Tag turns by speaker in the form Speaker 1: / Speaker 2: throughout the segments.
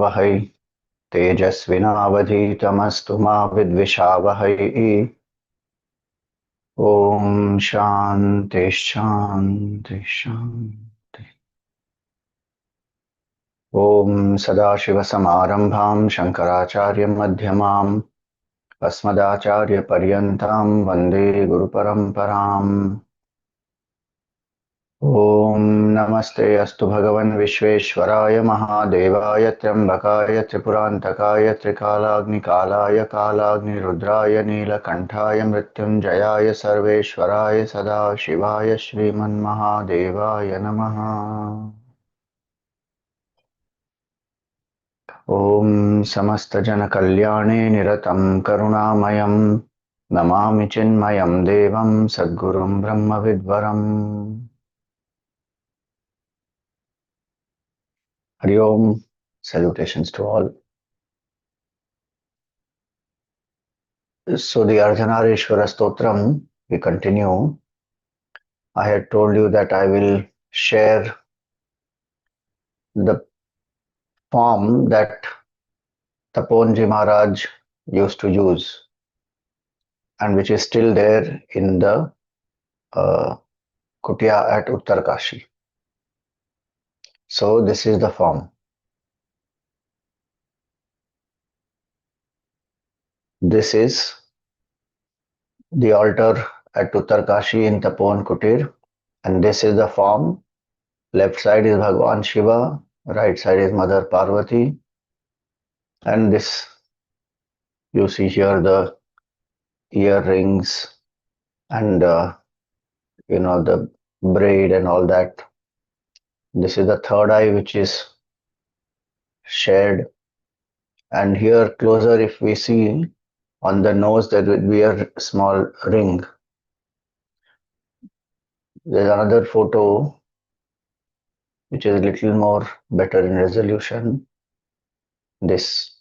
Speaker 1: वहै तेजस्विनावधीतमस्तु मा विद्विषावहै। ओम शांति शांति शांति। ओम सदाशिवसमारंभां शंकराचार्यमध्यमाम् अस्मदाचार्यपर्यन्तां वन्दे गुरुपरम्पराम्। ओम नमस्ते अस्तु भगवन् विश्वेश्वराय महादेवाय त्र्यंबकाय त्रिपुरान्तकाय त्रिकालाग्निकालाय कालाग्निरुद्राय नीलकण्ठाय मृत्युञ्जयाय सर्वेश्वराय सदाशिवाय श्रीमन्महादेवाय नमः। ओम समस्तजनकल्याणे निरतं करुणामयं नमामि चिन्मयं देवं सद्गुरुं ब्रह्मविद्वरम्। Hari Om, salutations to all. So the Ardhanarishwara stotram, we continue. I had told you that I will share the form that Taponji Maharaj used to use and which is still there in the Kutia at Uttarkashi. So this is the form. This is the altar at Uttarkashi in Tapon Kutir, and this is the form. Left side is Bhagwan Shiva, right side is Mother Parvati, and this you see here the earrings and the braid and all that. This is the third eye which is shared, and here closer if we see on the nose there will be a small ring. There's another photo which is a little more better in resolution. This.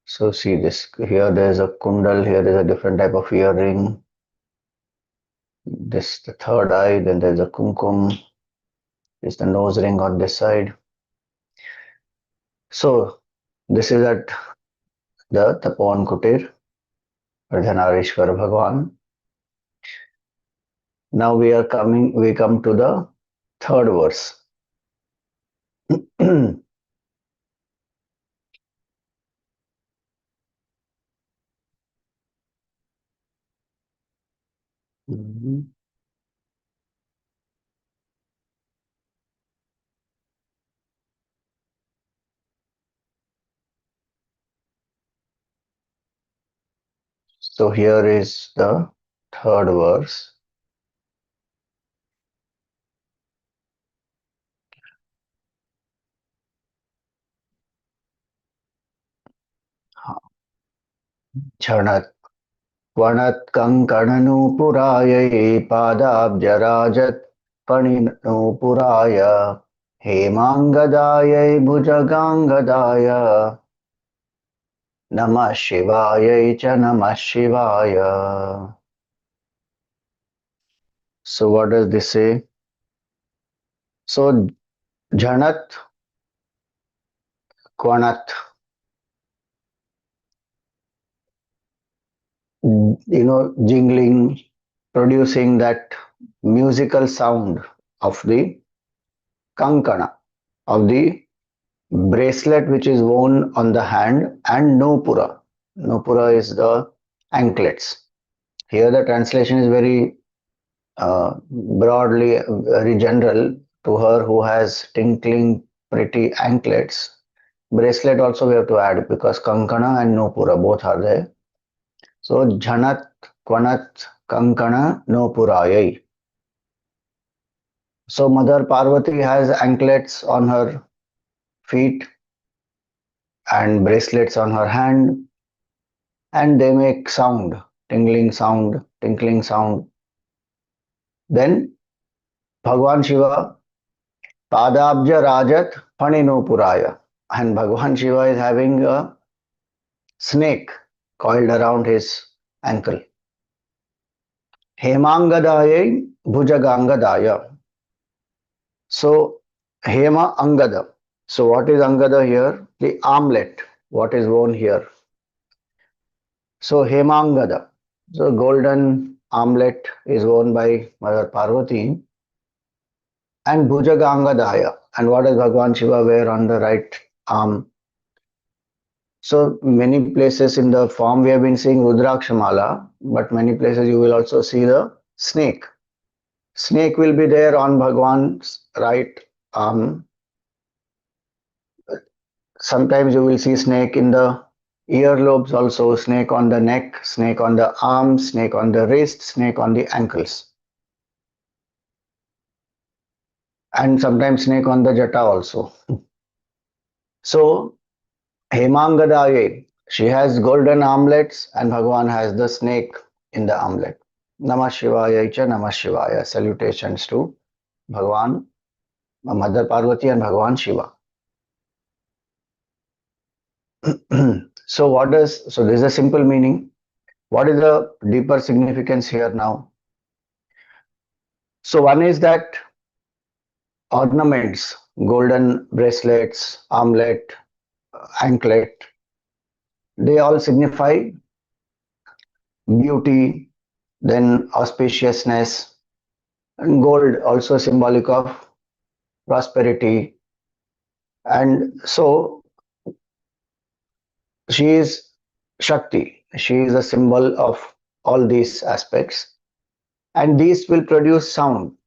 Speaker 1: So see this, here there's a kundal, here there's a different type of earring. This the third eye, then there's a kumkum, is the nose ring on this side. So this is at the Tapon Kutir, Ardhanarishwara Bhagwan. Now we come to the third verse. So here is the third verse. Chanat Kvanat Kankananupurayai Padabjarajat Paninupuraya Hemangadayai Bhujagangadaya Namah Shivayai Cha Namah Shivaya. So what does this say? So Janat Kvanat, jingling, producing that musical sound of the kankana, of the bracelet which is worn on the hand, and nupura. Nupura is the anklets. Here the translation is very broadly, very general. To her who has tinkling pretty anklets. Bracelet also we have to add because kankana and nupura both are there. So Jhanat Kvanat Kankana Nopurayai. So Mother Parvati has anklets on her feet and bracelets on her hand, and they make sound, tingling sound, tinkling sound. Then Bhagwan Shiva, Padabja Rajat Paninopuraya, and Bhagwan Shiva is having a snake coiled around his ankle. Hemangadaya Bhujagangadaya. So Hema Angada. So what is Angada here? The armlet, what is worn here. So Hemangada. So golden armlet is worn by Mother Parvati. And Bhujagangadaya. And what does Bhagavan Shiva wear on the right arm? So many places in the form we have been seeing Rudrakshamala, but many places you will also see the snake. Snake will be there on Bhagwan's right arm. Sometimes you will see snake in the earlobes also, snake on the neck, snake on the arm, snake on the wrist, snake on the ankles. And sometimes snake on the jata also. So Hemangadaye, she has golden armlets and Bhagwan has the snake in the armlet. Namah Shivaya Icha Namah Shivaya. Salutations to Bhagwan, Mother Parvati and Bhagwan Shiva. So this is a simple meaning. What is the deeper significance here now? So one is that ornaments, golden bracelets, armlet, anklet, they all signify beauty, then auspiciousness, and gold also symbolic of prosperity. And so she is Shakti. She is a symbol of all these aspects. And these will produce sound.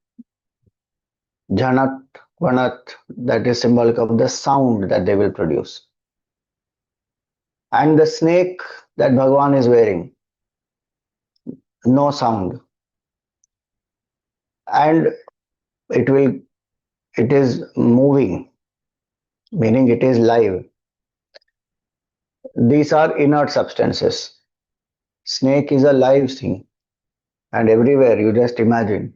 Speaker 1: Jhanat, Vanat, that is symbolic of the sound that they will produce. And the snake that Bhagavan is wearing, no sound. And it is moving, meaning it is live. These are inert substances. Snake is a live thing. And everywhere, you just imagine.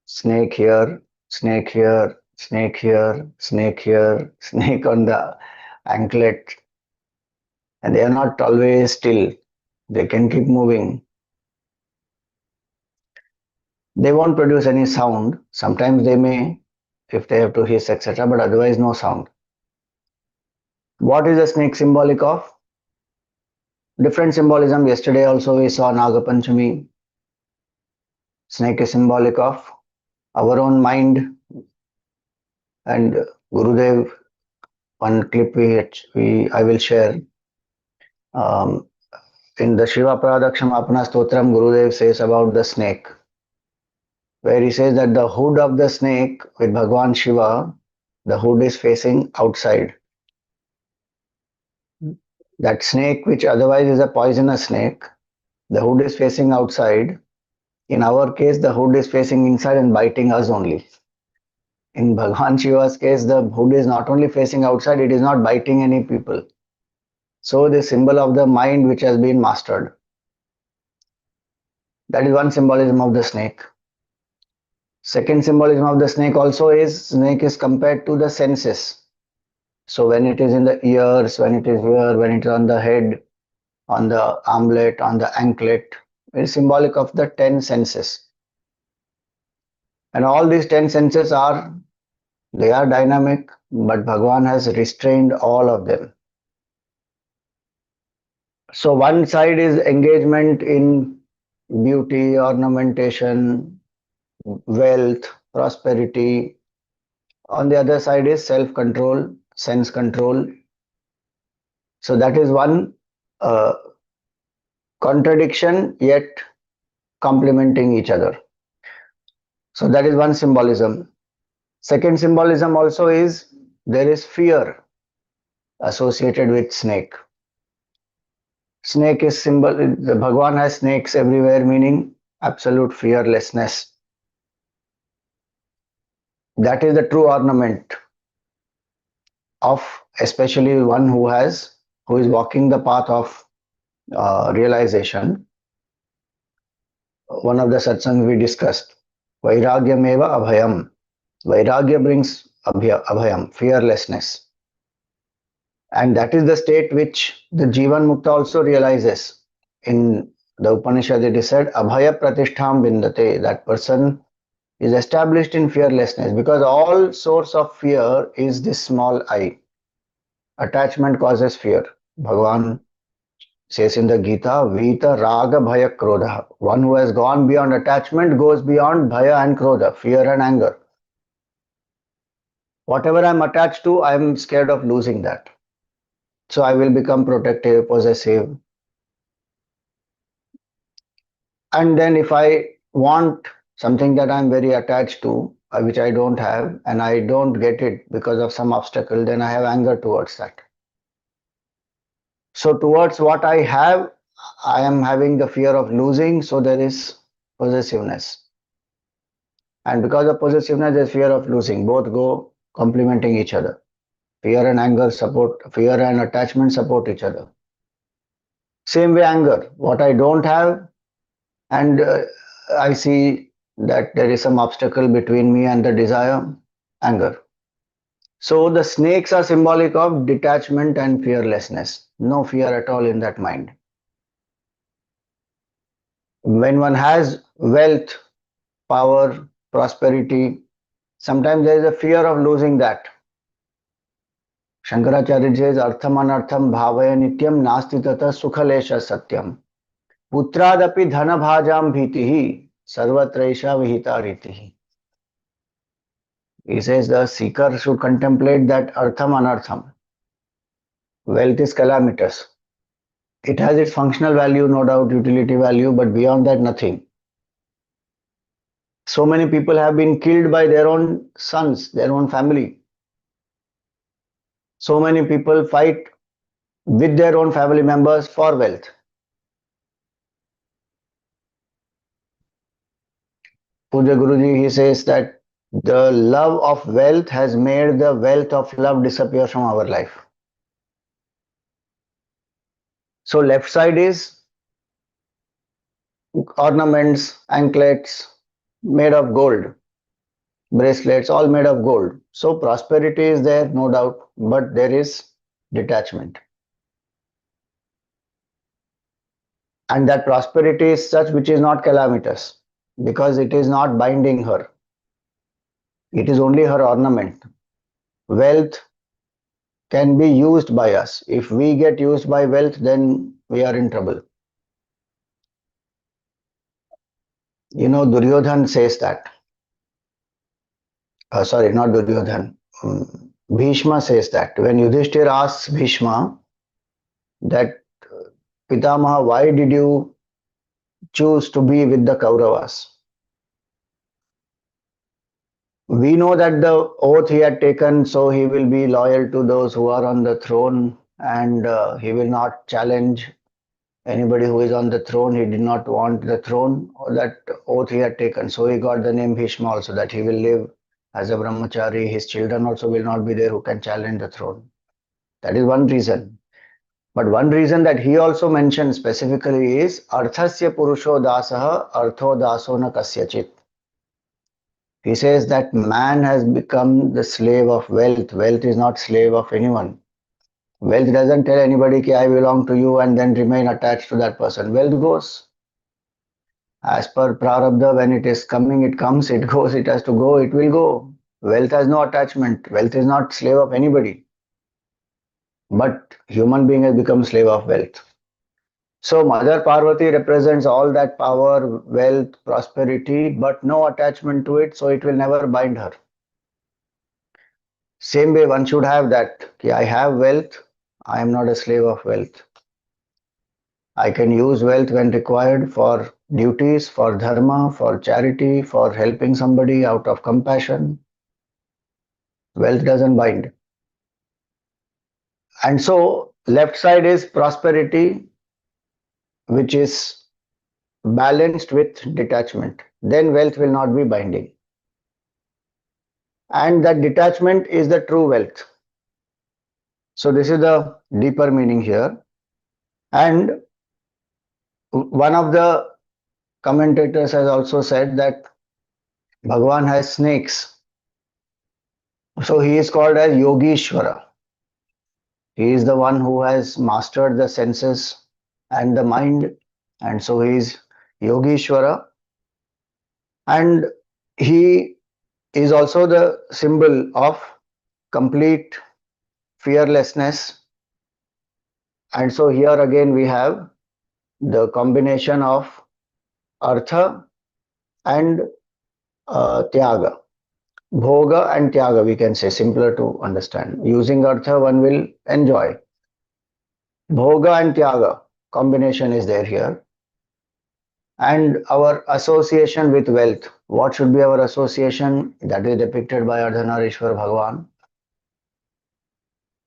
Speaker 1: Snake here, snake here, snake here, snake here, snake on the anklet. And they are not always still. They can keep moving. They won't produce any sound. Sometimes they may, if they have to hiss, etc., but otherwise no sound. What is the snake symbolic of? Different symbolism. Yesterday also we saw Nagapanchami. Snake is symbolic of our own mind. And Gurudev, one clip I will share. In the Shiva Pradakshama stotram, Gurudev says about the snake, where he says that the hood of the snake with Bhagwan Shiva, the hood is facing outside. That snake, which otherwise is a poisonous snake, the hood is facing outside. In our case, the hood is facing inside and biting us only. In Bhagwan Shiva's case, the hood is not only facing outside, it is not biting any people. So the symbol of the mind which has been mastered. That is one symbolism of the snake. Second symbolism of the snake also is, snake is compared to the senses. So when it is in the ears, when it is here, when it is on the head, on the armlet, on the anklet, it is symbolic of the 10 senses. And all these 10 senses they are dynamic, but Bhagavan has restrained all of them. So one side is engagement in beauty, ornamentation, wealth, prosperity. On the other side is self-control, sense control. So that is one contradiction, yet complementing each other. So that is one symbolism. Second symbolism also is, there is fear associated with snake. Snake is symbol, the Bhagwan has snakes everywhere, meaning absolute fearlessness. That is the true ornament of especially one who is walking the path of realization. One of the satsangs we discussed, Vairagyameva abhayam. Vairagya brings abhayam, fearlessness. And that is the state which the Jivan Mukta also realizes. In the Upanishad it is said, Abhaya Pratishtham Bindate. That person is established in fearlessness, because all source of fear is this small I. Attachment causes fear. Bhagavan says in the Gita, Vita Raga Bhaya Krodha. One who has gone beyond attachment goes beyond Bhaya and Krodha, fear and anger. Whatever I'm attached to, I'm scared of losing that. So I will become protective, possessive. And then if I want something that I'm very attached to, which I don't have, and I don't get it because of some obstacle, then I have anger towards that. So towards what I have, I am having the fear of losing, so there is possessiveness. And because of possessiveness, there's fear of losing. Both go complementing each other. Fear and anger support, fear and attachment support each other. Same way, anger. What I don't have, and I see that there is some obstacle between me and the desire, anger. So the snakes are symbolic of detachment and fearlessness. No fear at all in that mind. When one has wealth, power, prosperity, sometimes there is a fear of losing that. Shankaracharya says, Artham anartham bhavaya nityam nasti tata sukhalesha satyam. Putradapi dhana bhajam bhitihi sarvatraisha vihita ritihi. He says the seeker should contemplate that artham anartham. Wealth is calamitous. It has its functional value, no doubt, utility value, but beyond that, nothing. So many people have been killed by their own sons, their own family. So many people fight with their own family members for wealth. Puja Guruji, he says that the love of wealth has made the wealth of love disappear from our life. So left side is ornaments, anklets made of gold, bracelets all made of gold. So prosperity is there, no doubt, but there is detachment. And that prosperity is such which is not calamitous, because it is not binding her. It is only her ornament. Wealth can be used by us. If we get used by wealth, then we are in trouble. You know, Duryodhan says that. Sorry, not Duryodhan. Bhishma says that. When Yudhishthir asks Bhishma that, Pitamaha, why did you choose to be with the Kauravas? We know that the oath he had taken, so he will be loyal to those who are on the throne, and he will not challenge anybody who is on the throne. He did not want the throne, or that oath he had taken. So he got the name Bhishma also, that he will live as a brahmachari. His children also will not be there who can challenge the throne. That is one reason. But one reason that he also mentioned specifically is Arthasya Purusho Dasaha Artho Daso na Kasyachit. He says that man has become the slave of wealth. Wealth is not slave of anyone. Wealth doesn't tell anybody that I belong to you and then remain attached to that person. Wealth goes. As per Prarabdha, when it is coming, it comes, it goes, it has to go, it will go. Wealth has no attachment. Wealth is not slave of anybody. But human being has become slave of wealth. So Mother Parvati represents all that power, wealth, prosperity, but no attachment to it, so it will never bind her. Same way one should have that. I have wealth, I am not a slave of wealth. I can use wealth when required for duties, for dharma, for charity, for helping somebody out of compassion. Wealth doesn't bind. And so left side is prosperity, which is balanced with detachment. Then wealth will not be binding. And that detachment is the true wealth. So this is the deeper meaning here. And one of the commentators has also said that Bhagavan has snakes. So he is called as Yogishwara. He is the one who has mastered the senses and the mind. And so he is Yogishwara. And He is also the symbol of complete fearlessness. And so here again we have the combination of artha and tyaga. Bhoga and tyaga, we can say, simpler to understand. Using artha, one will enjoy. Bhoga and tyaga, combination is there here. And our association with wealth. What should be our association? That is depicted by Ardhanarishwara Bhagavan.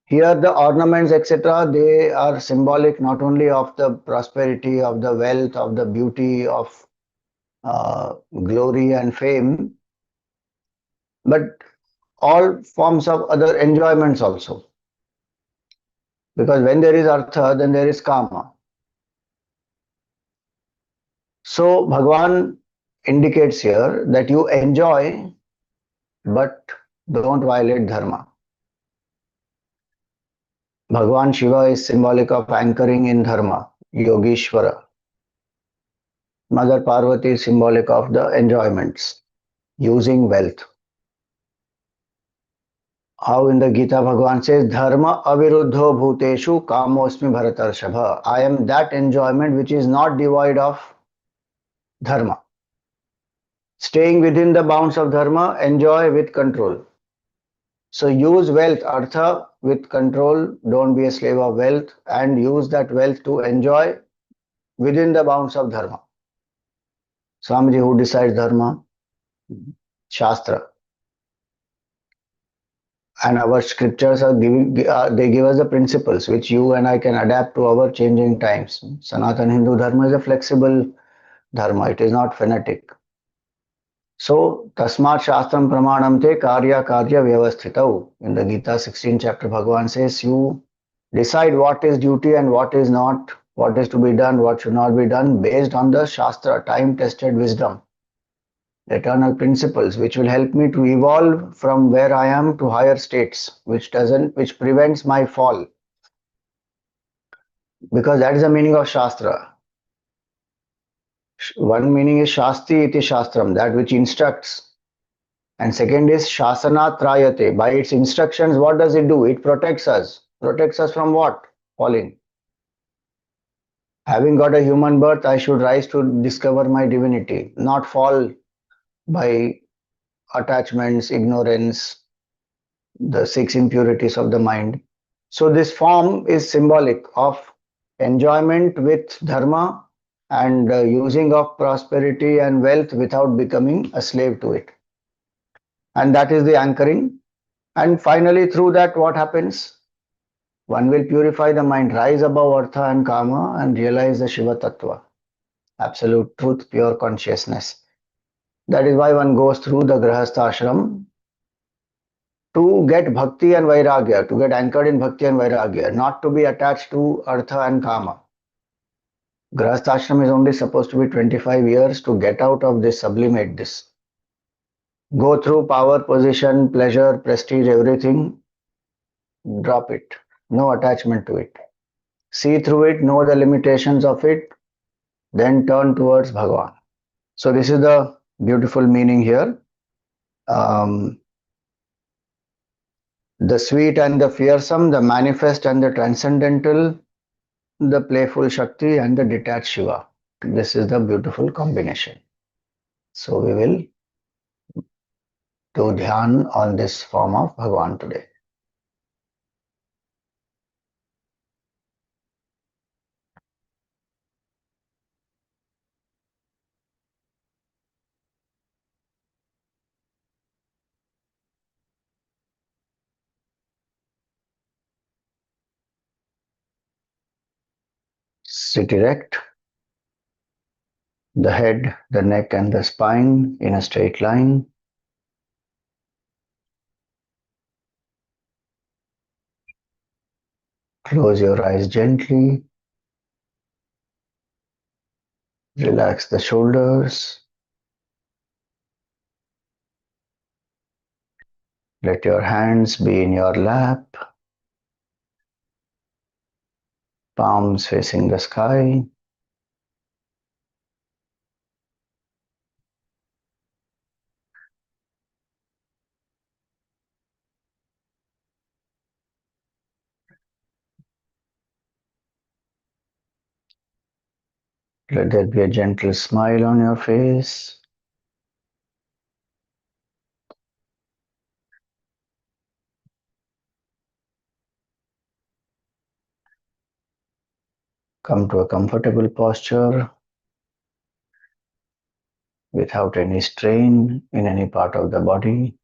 Speaker 1: Here the ornaments, etc., they are symbolic not only of the prosperity, of the wealth, of the beauty, of glory and fame, but all forms of other enjoyments also. Because when there is artha, then there is kama. So Bhagavan indicates here that you enjoy, but don't violate dharma. Bhagavan Shiva is symbolic of anchoring in dharma, Yogeshwara. Mother Parvati is symbolic of the enjoyments, using wealth. How in the Gita Bhagavan says, Dharma aviruddho bhuteshu kamosmi bharatarshabha. I am that enjoyment which is not devoid of dharma. Staying within the bounds of dharma, enjoy with control. So use wealth, artha, with control. Don't be a slave of wealth, and use that wealth to enjoy within the bounds of dharma. Swamiji, who decides dharma? Shastra. And our scriptures are giving, they give us the principles which you and I can adapt to our changing times. Sanatana Hindu Dharma is a flexible dharma, it is not fanatic. So, Tasmat Shastram Pramanam Te Karya Karya Vyavasthitau. In the Gita 16 chapter, Bhagavan says, you decide what is duty and what is not, what is to be done, what should not be done, based on the Shastra, time tested wisdom, eternal principles, which will help me to evolve from where I am to higher states, which prevents my fall. Because that is the meaning of Shastra. One meaning is Shasti iti Shastram, that which instructs. And second is Shasana Trayate. By its instructions, what does it do? It protects us. Protects us from what? Falling. Having got a human birth, I should rise to discover my divinity, not fall by attachments, ignorance, the six impurities of the mind. So this form is symbolic of enjoyment with dharma and using of prosperity and wealth without becoming a slave to it. And that is the anchoring. And finally, through that, what happens? One will purify the mind, rise above artha and kama, and realize the Shiva Tattva, absolute truth, pure consciousness. That is why one goes through the Grahastha ashram to get bhakti and vairagya, to get anchored in bhakti and vairagya, not to be attached to artha and kama. Grahastha ashram is only supposed to be 25 years to get out of this, sublimate this. Go through power, position, pleasure, prestige, everything, drop it. No attachment to it. See through it, know the limitations of it, then turn towards Bhagavan. So this is the beautiful meaning here. The sweet and the fearsome, the manifest and the transcendental, the playful Shakti and the detached Shiva. This is the beautiful combination. So we will do dhyan on this form of Bhagavan today. Sit erect, the head, the neck and the spine in a straight line. Close your eyes gently. Relax the shoulders. Let your hands be in your lap, palms facing the sky. Let there be a gentle smile on your face. Come to a comfortable posture without any strain in any part of the body.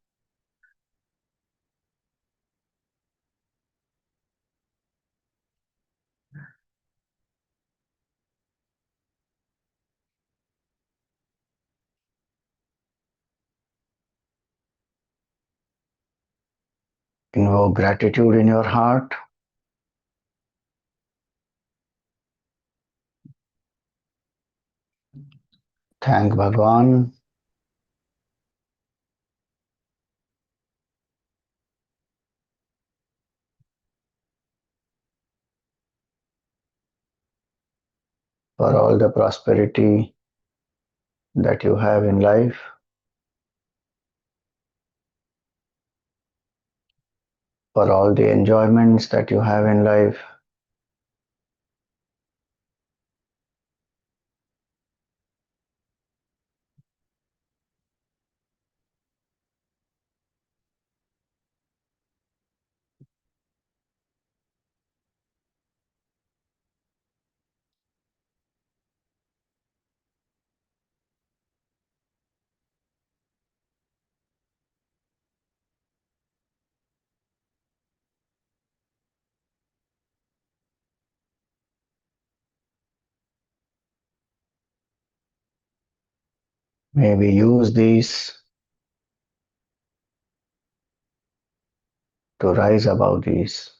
Speaker 1: Invoke gratitude in your heart. Thank Bhagwan for all the prosperity that you have in life, for all the enjoyments that you have in life. May we use these to rise above these.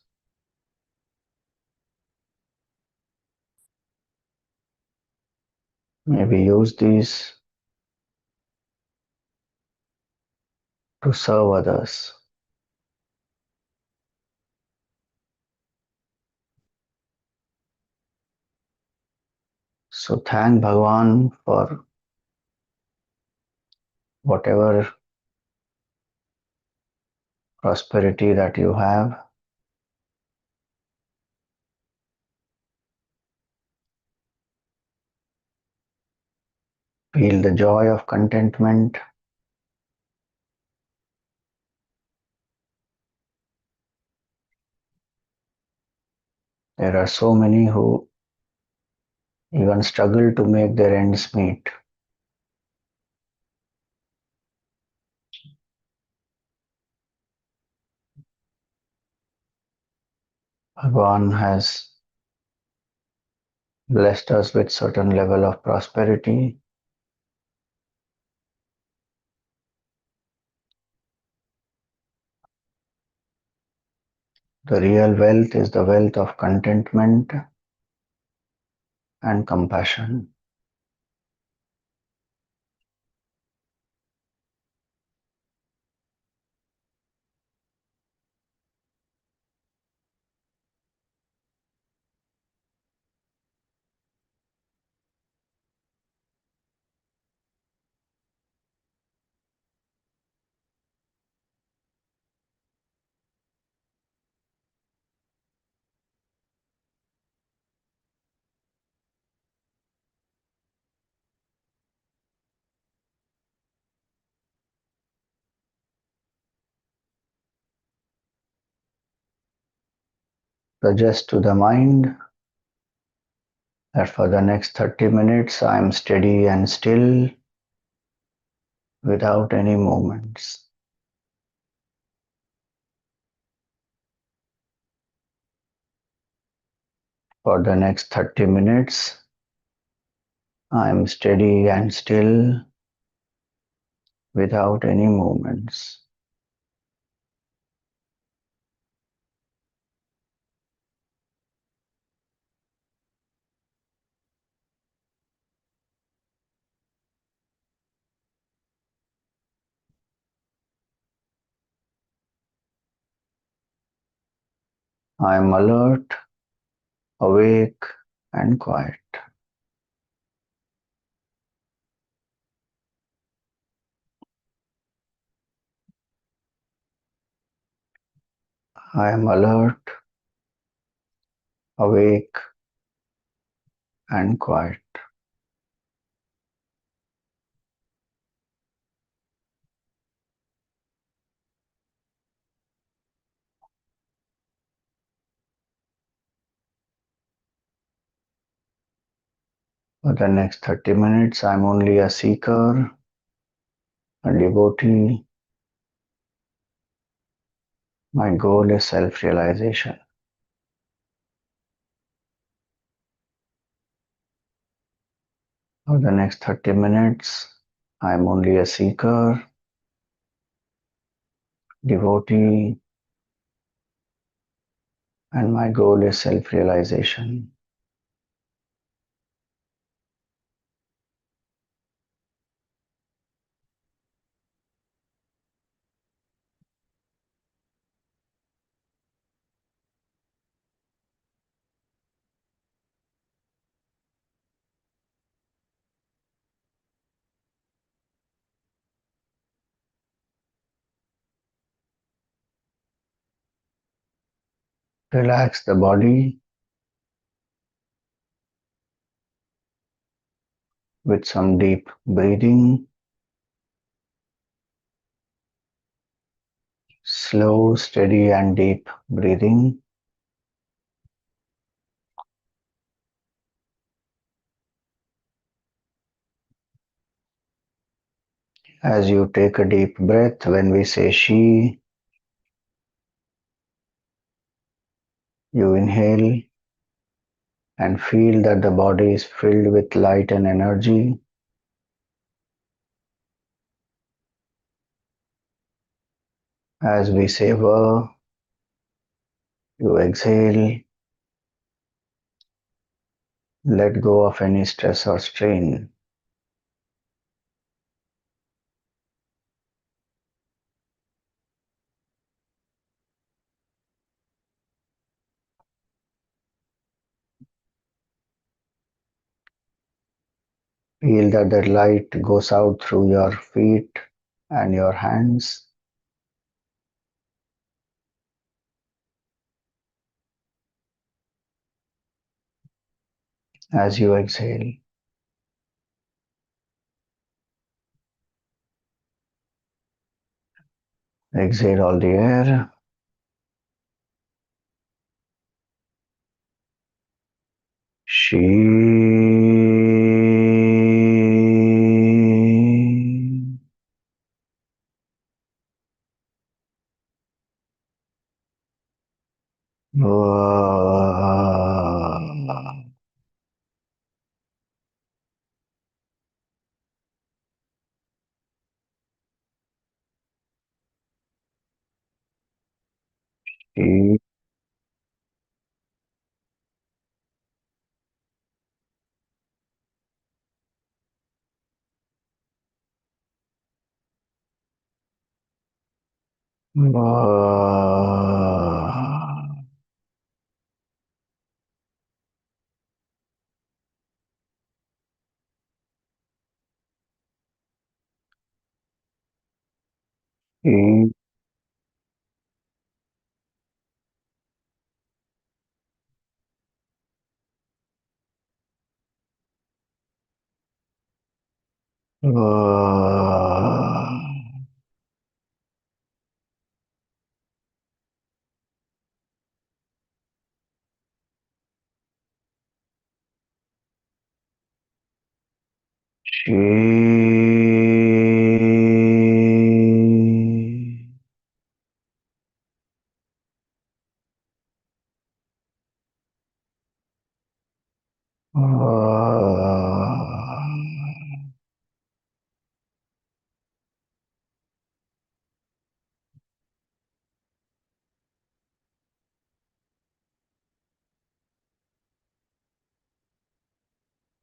Speaker 1: May we use these to serve others. So thank Bhagwan for whatever prosperity that you have. Feel the joy of contentment. There are so many who even struggle to make their ends meet. Bhagwan has blessed us with certain level of prosperity. The real wealth is the wealth of contentment and compassion. Suggest to the mind that for the next 30 minutes I am steady and still without any movements. For the next 30 minutes I am steady and still without any movements. I am alert, awake, and quiet. I am alert, awake, and quiet. For the next 30 minutes, I'm only a seeker, a devotee. My goal is self-realization. For the next 30 minutes, I'm only a seeker, devotee, and my goal is self-realization. Relax the body with some deep breathing, slow, steady, and deep breathing. As you take a deep breath, when we say she, you inhale and feel that the body is filled with light and energy. As we say va, you exhale, let go of any stress or strain. Feel that the light goes out through your feet and your hands. As you exhale, exhale all the air. She. She. She.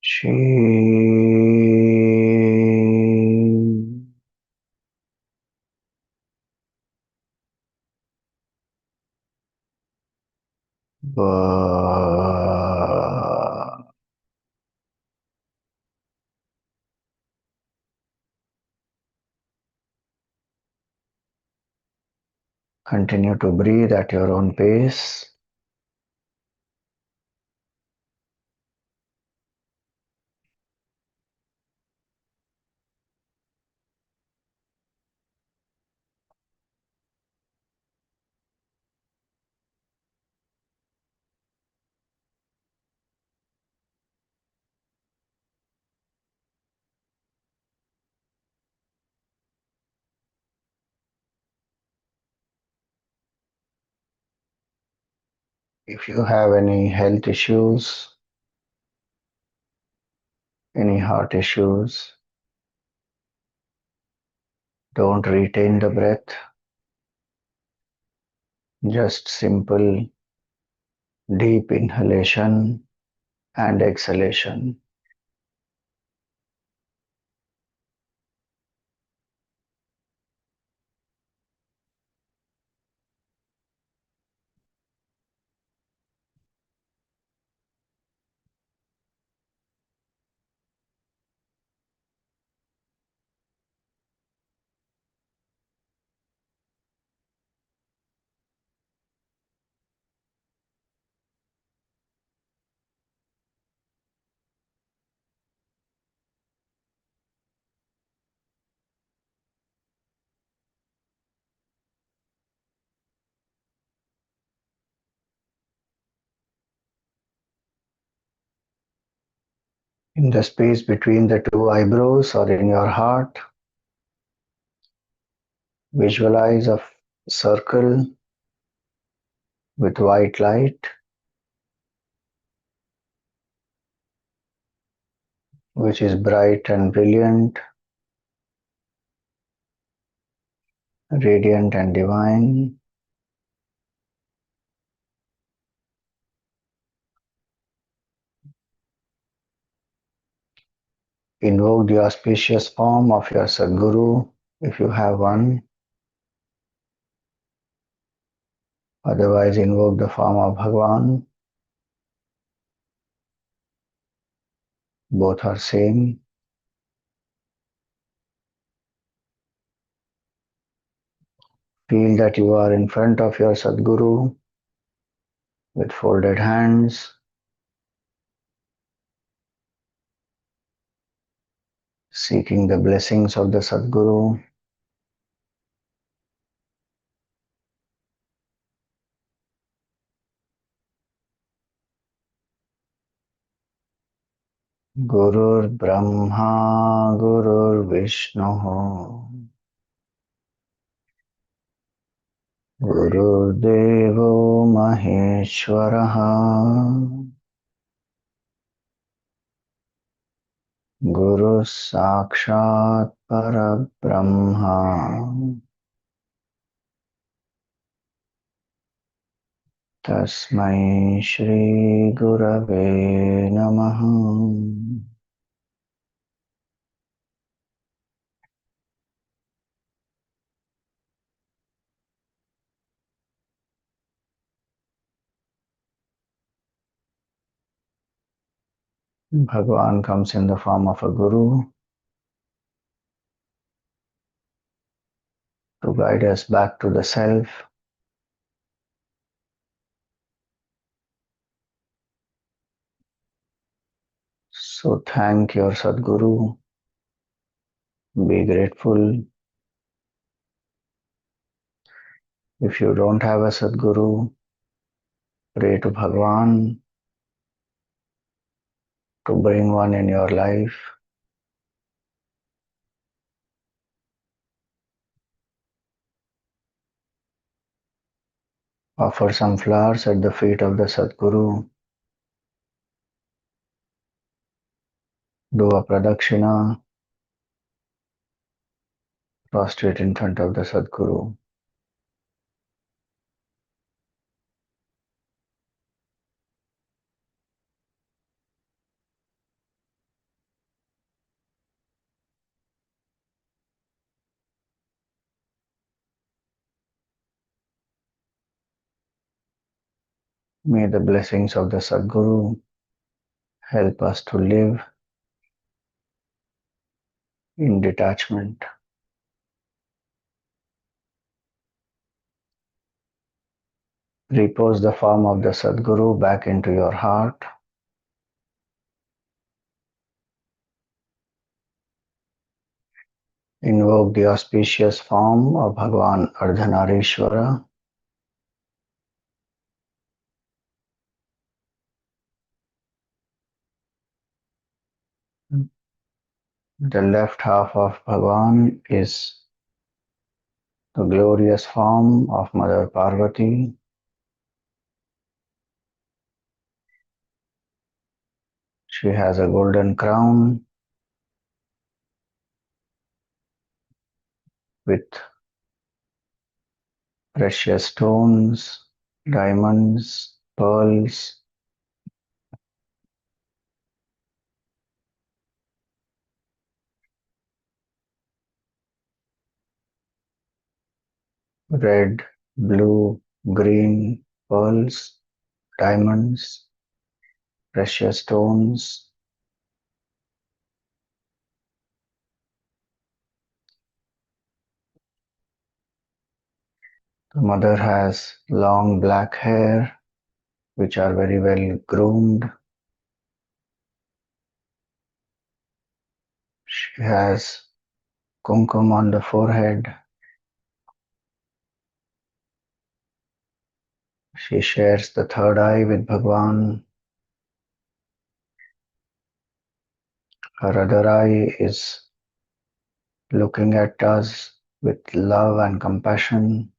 Speaker 1: She. Continue to breathe at your own pace. If you have any health issues, any heart issues, don't retain the breath. Just simple deep inhalation and exhalation. In the space between the two eyebrows or in your heart, visualize a circle with white light, which is bright and brilliant, radiant and divine. Invoke the auspicious form of your Sadguru if you have one. Otherwise, invoke the form of Bhagwan. Both are same. Feel that you are in front of your Sadguru with folded hands, seeking the blessings of the Sadguru. Gurur Brahma Gurur Vishnu Gurudevo Maheshwaraha Guru Sakshat Parabrahma Tasmai Shri Gurave Namaha. Bhagavan comes in the form of a guru to guide us back to the self. So thank your Sadguru. Be grateful. If you don't have a Sadguru, pray to Bhagavan to bring one in your life. Offer some flowers at the feet of the Sadguru. Do a pradakshina. Prostrate in front of the Sadguru. May the blessings of the Sadguru help us to live in detachment. Repose the form of the Sadguru back into your heart. Invoke the auspicious form of Bhagavan Ardhanarishwara. The left half of Bhagavan is the glorious form of Mother Parvati. She has a golden crown with precious stones, diamonds, pearls, red, blue, green, pearls, diamonds, precious stones. The mother has long black hair, which are very well groomed. She has kumkum on the forehead. She shares the third eye with Bhagwan. Her other eye is looking at us with love and compassion.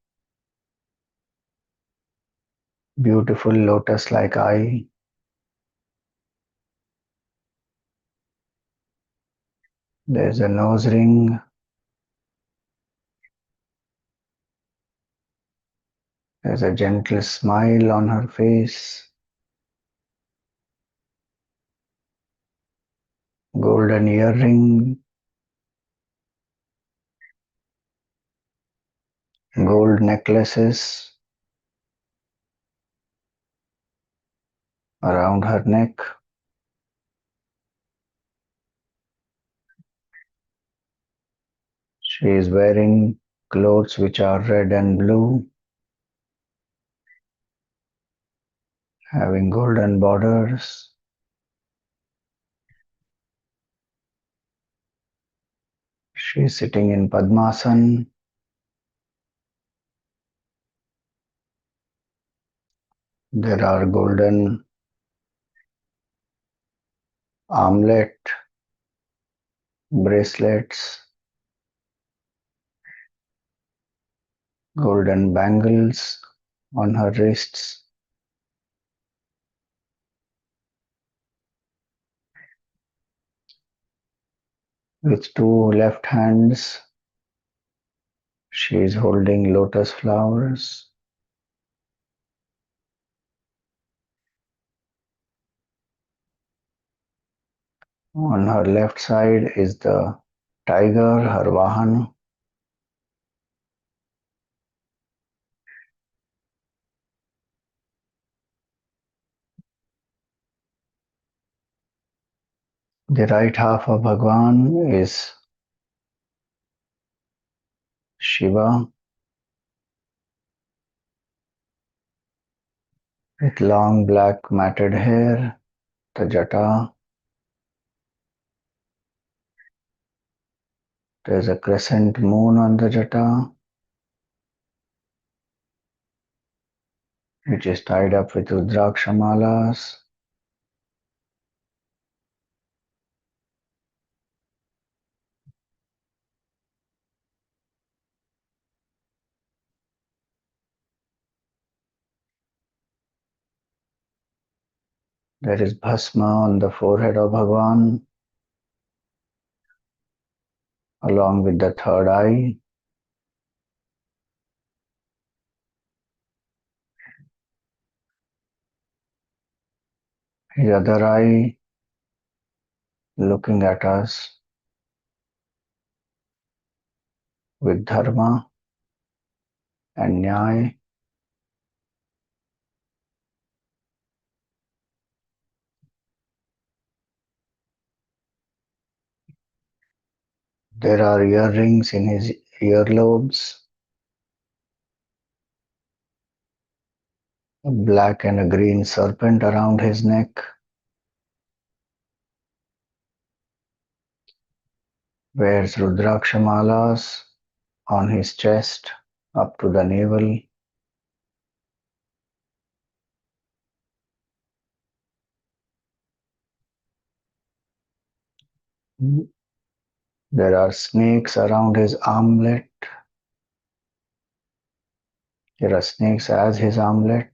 Speaker 1: Beautiful lotus-like eye. There's a nose ring. There's a gentle smile on her face. Golden earring. Gold necklaces around her neck. She is wearing clothes which are red and blue, having golden borders. She is sitting in Padmasana. There are golden armlet, bracelets, golden bangles on her wrists. With two left hands, she is holding lotus flowers. On her left side is the tiger, her Vahana. The right half of Bhagwan is Shiva with long black matted hair, the jata. There's a crescent moon on the jata, which is tied up with Rudraksha malas. There is bhasma on the forehead of Bhagwan, along with the third eye. His other eye looking at us with dharma and nyaya. There are earrings in his earlobes, a black and a green serpent around his neck. Wears Rudraksha malas on his chest up to the navel. There are snakes around his armlet. There are snakes as his armlet.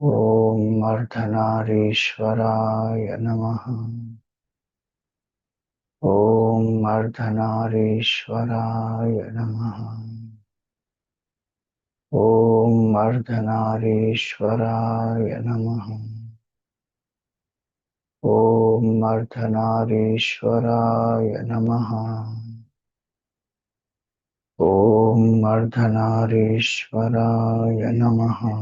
Speaker 1: Om Ardhanarishwaraya Namaha. Om Ardhanarishwaraya Namaha. Om Ardhanarishwaraya Namaha. Om Ardhanarishwaraya Namaha. Om Ardhanarishwaraya Namaha.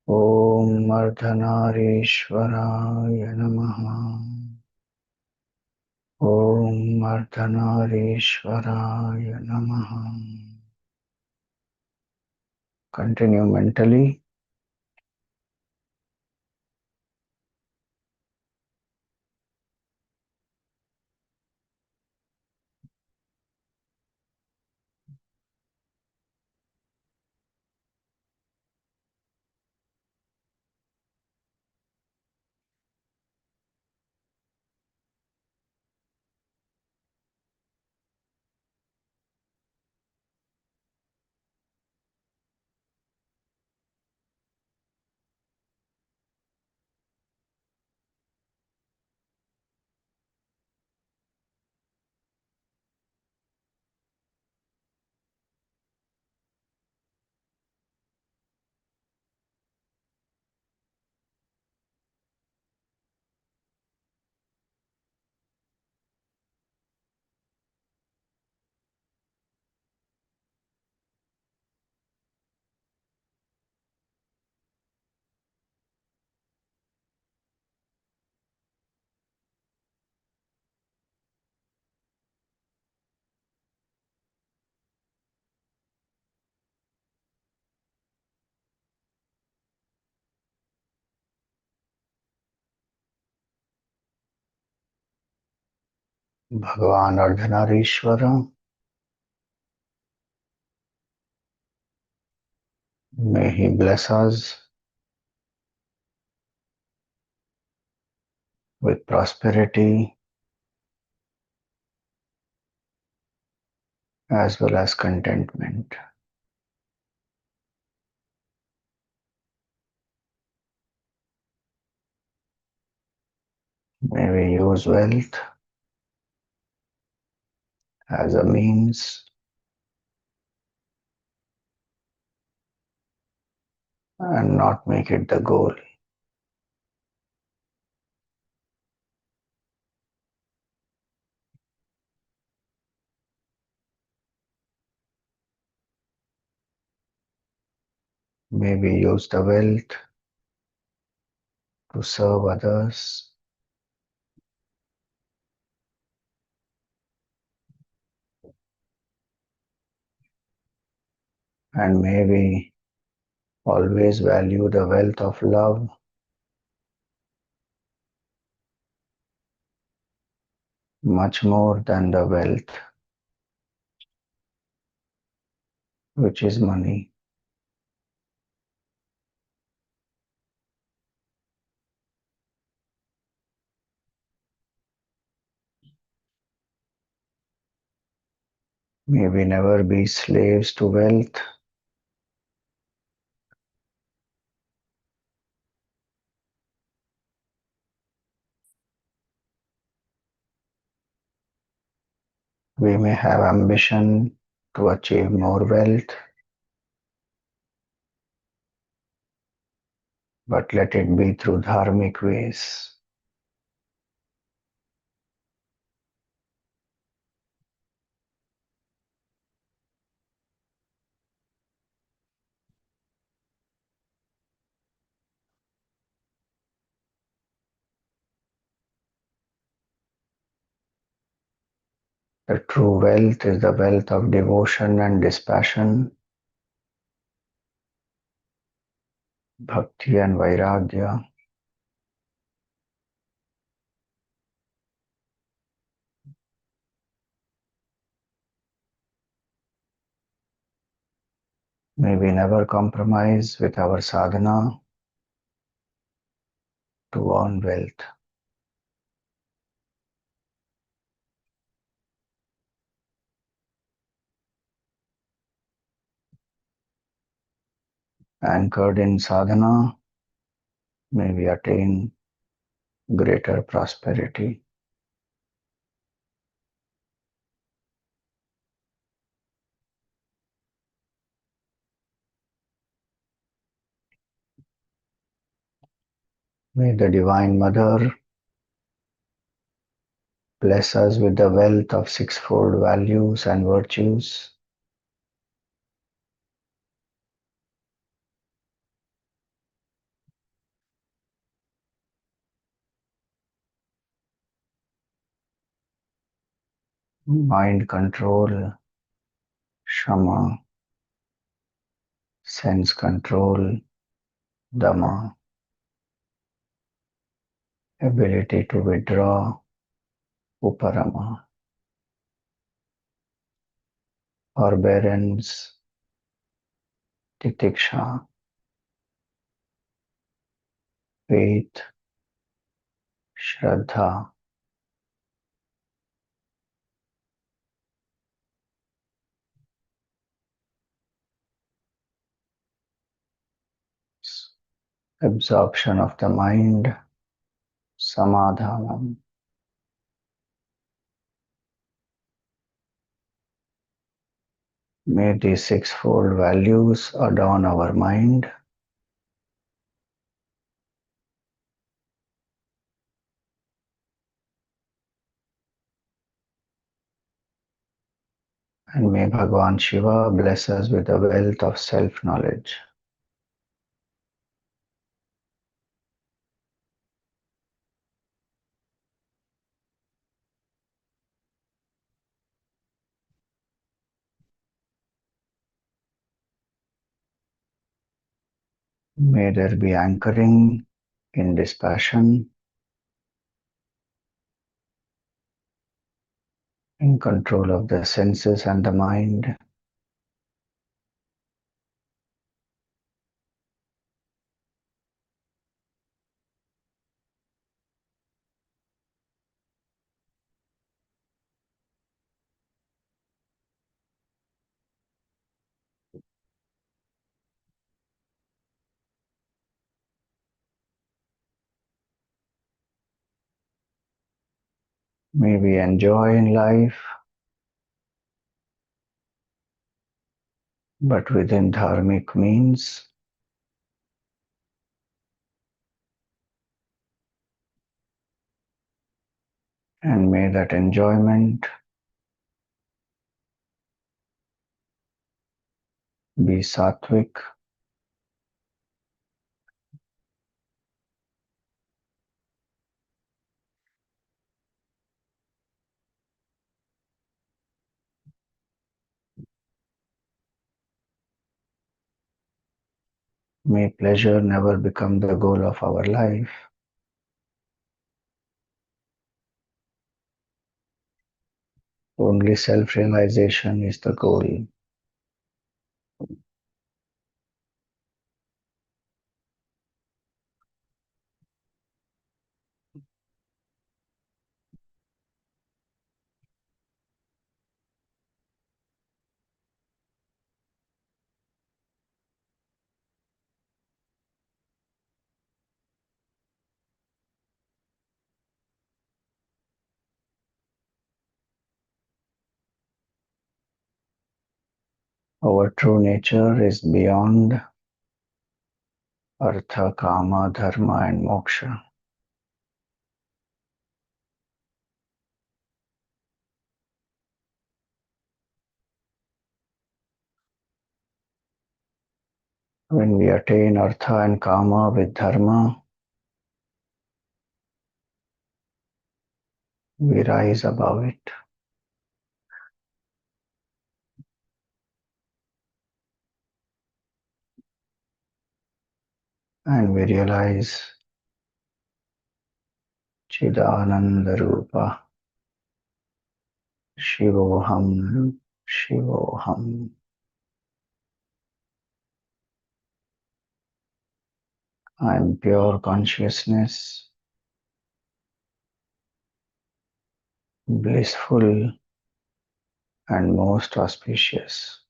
Speaker 1: Om Ardhanarishwaraya Namaha. Om Ardhanarishwaraya Namaha. Continue mentally. Bhagavan Ardhanarishwara, may he bless us with prosperity as well as contentment. May we use wealth as a means and not make it the goal. May we use the wealth to serve others and may we always value the wealth of love much more than the wealth which is money. May we never be slaves to wealth. We may have ambition to achieve more wealth, but let it be through dharmic ways. The true wealth is the wealth of devotion and dispassion, bhakti and vairagya. May we never compromise with our sadhana to earn wealth. Anchored in sadhana, may we attain greater prosperity. May the Divine Mother bless us with the wealth of sixfold values and virtues. Mind control, Shama, sense control, Dhamma, ability to withdraw, Uparama, forbearance, Titiksha, faith, Shraddha, absorption of the mind, Samadhanam. May these sixfold values adorn our mind and may Bhagavan Shiva bless us with the wealth of self-knowledge. May there be anchoring in dispassion, in control of the senses and the mind. May we enjoy in life, but within dharmic means. And may that enjoyment be sattvic, may pleasure never become the goal of our life. Only self-realization is the goal. Our true nature is beyond artha, kama, dharma, and moksha. When we attain artha and kama with dharma, we rise above it and we realize Chidananda Rupa, Shivoham, Shivoham. I am pure consciousness, blissful and most auspicious.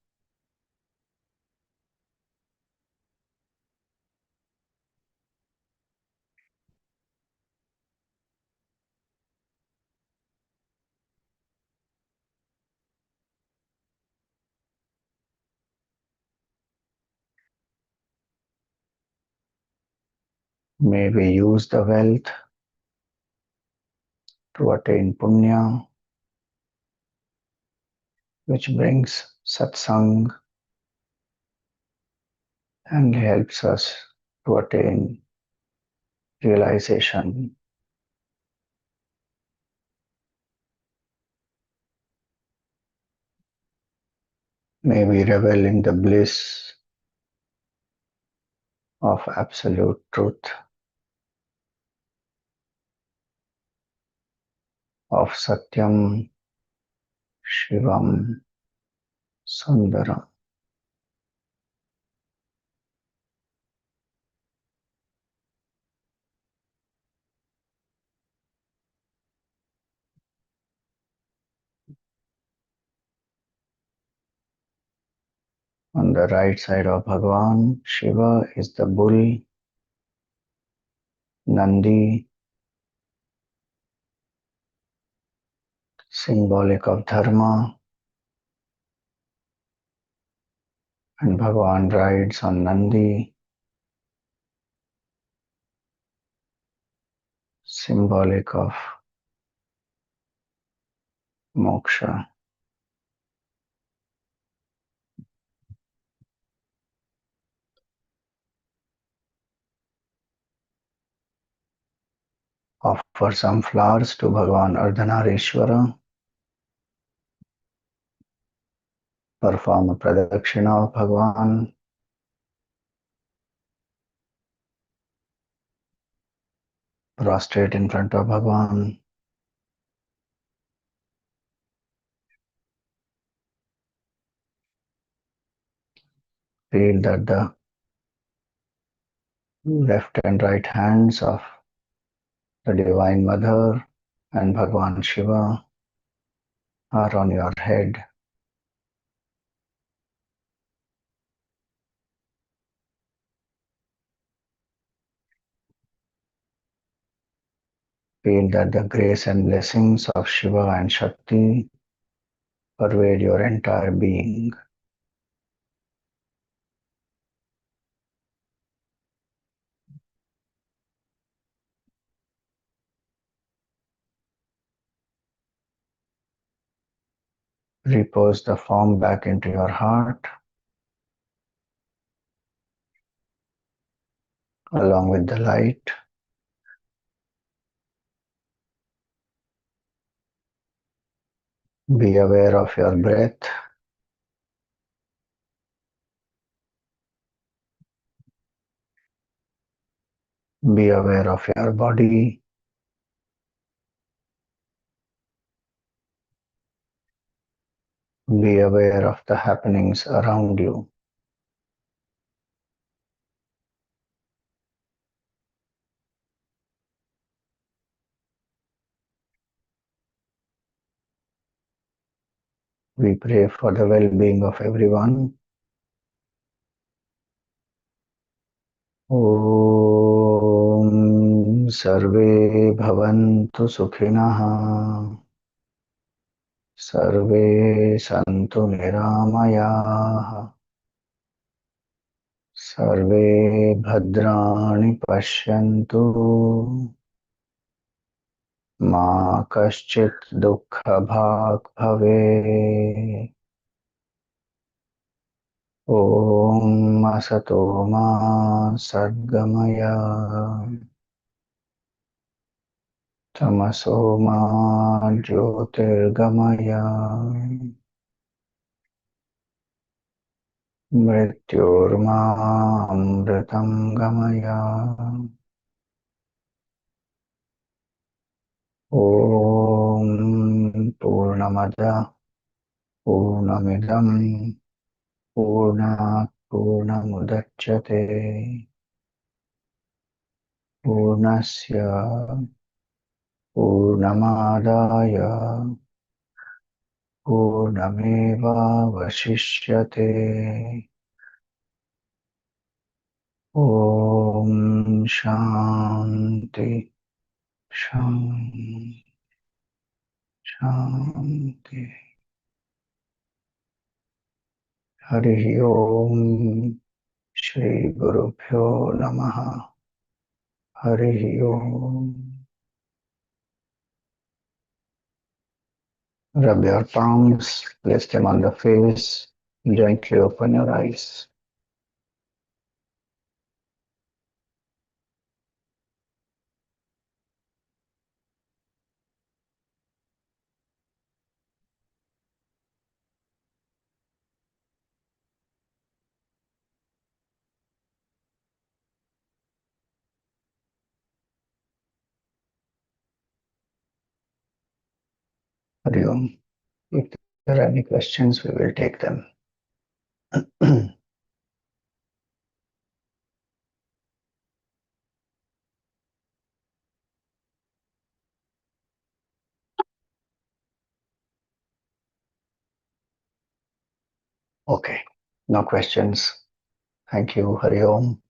Speaker 1: May we use the wealth to attain punya, which brings satsang and helps us to attain realization. May we revel in the bliss of absolute truth, of Satyam, Shivam, Sundaram. On the right side of Bhagavan, Shiva is the bull, Nandi, symbolic of Dharma, and Bhagavan rides on Nandi, symbolic of moksha. Offer some flowers to Bhagavan Ardhanarishwara. Perform a pradakshina of Bhagavan. Prostrate in front of Bhagavan. Feel that the left and right hands of the Divine Mother and Bhagavan Shiva are on your head. Feel that the grace and blessings of Shiva and Shakti pervade your entire being. Repose the form back into your heart along with the light. Be aware of your breath. Be aware of your body. Be aware of the happenings around you. We pray for the well-being of everyone. Om Sarve Bhavantu Sukhinah. Sarve Santu Niramayah. Sarve Bhadrani Pashyantu. Ma Kaschit Dukkha Bhag Bhave. Om Asato Ma Sadgamaya. Tamaso Ma Jyotirgamaya. Mrityorma Amritam Gamaya. Om Purnamada Purnamidam Purnat Purnamudachyate Purnasya Purnamadaya Purnameva Vashishyate. Om Shanti Shanti Shanti. Hari Om. Shri Guru Pyo Namaha. Hari Om. Rub your palms, place them on the face, gently open your eyes. Hari Om. If there are any questions, we will take them. Okay, no questions. Thank you. Hari Om.